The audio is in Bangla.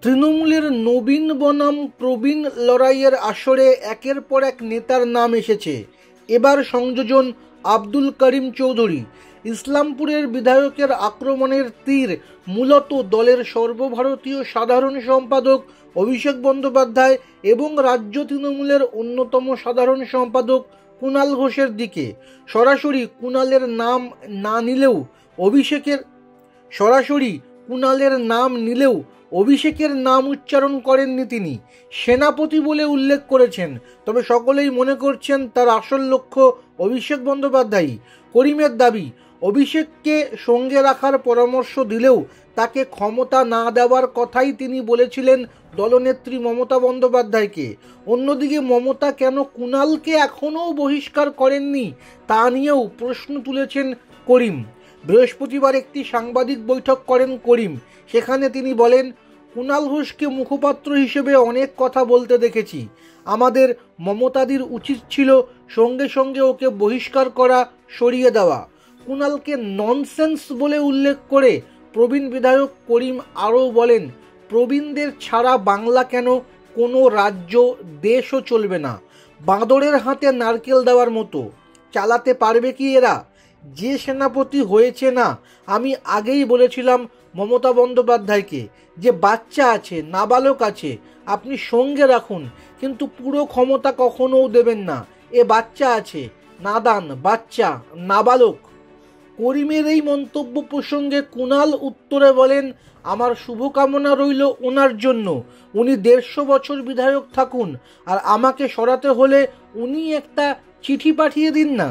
তৃণমূলের নবীন বনাম প্রবীণ লড়াইয়ের আসরে একের পর এক নেতার নাম এসেছে। এবার সংযোজন আব্দুল করিম চৌধুরী। ইসলামপুরের বিধায়কের আক্রমণের তীর মূলত দলের সর্বভারতীয় সাধারণ সম্পাদক অভিষেক বন্দ্যোপাধ্যায় এবং রাজ্য তৃণমূলের অন্যতম সাধারণ সম্পাদক কুণাল ঘোষের দিকে। সরাসরি কুণালের নাম নিলেও অভিষেকের নাম উচ্চারণ করেননি তিনি। সেনাপতি বলে উল্লেখ করেছেন, তবে সকলেই মনে করছেন তার আসল লক্ষ্য অভিষেক বন্দ্যোপাধ্যায়। করিমের দাবি, অভিষেককে সঙ্গে রাখার পরামর্শ দিলেও তাকে ক্ষমতা না দেওয়ার কথাই তিনি বলেছিলেন দলনেত্রী মমতা বন্দ্যোপাধ্যায়কে। অন্যদিকে মমতা কেন কুণালকে এখনও বহিষ্কার করেননি তা নিয়েও প্রশ্ন তুলেছেন করিম। বৃহস্পতিবার একটি সাংবাদিক বৈঠক করেন করিম। সেখানে তিনি বলেন, কুণাল ঘোষকে মুখপাত্র হিসেবে অনেক কথা বলতে দেখেছি। আমাদের মমতাদির উচিত ছিল সঙ্গে সঙ্গে ওকে বহিষ্কার করা, সরিয়ে দেওয়া। কুণালকে ননসেন্স বলে উল্লেখ করে প্রবীণ বিধায়ক করিম আরও বলেন, প্রবীণদের ছাড়া বাংলা কেন, কোনো রাজ্য দেশও চলবে না। বাঁদরের হাতে নারকেল দেওয়ার মতো চালাতে পারবে কি এরা? যে সেনাপতি হয়েছে না, আমি আগেই বলেছিলাম মমতা বন্দ্যোপাধ্যায়কে যে বাচ্চা আছে, নাবালক আছে, আপনি সঙ্গে রাখুন, কিন্তু পুরো ক্ষমতা কখনোও দেবেন না। এ বাচ্চা আছে, নাদান বাচ্চা, নাবালক। করিমের এই মন্তব্য প্রসঙ্গে কুণাল উত্তরে বলেন, আমার শুভকামনা রইল ওনার জন্য। উনি 150 বছর বিধায়ক থাকুন, আর আমাকে সরাতে হলে উনি একটা চিঠি পাঠিয়ে দিন না।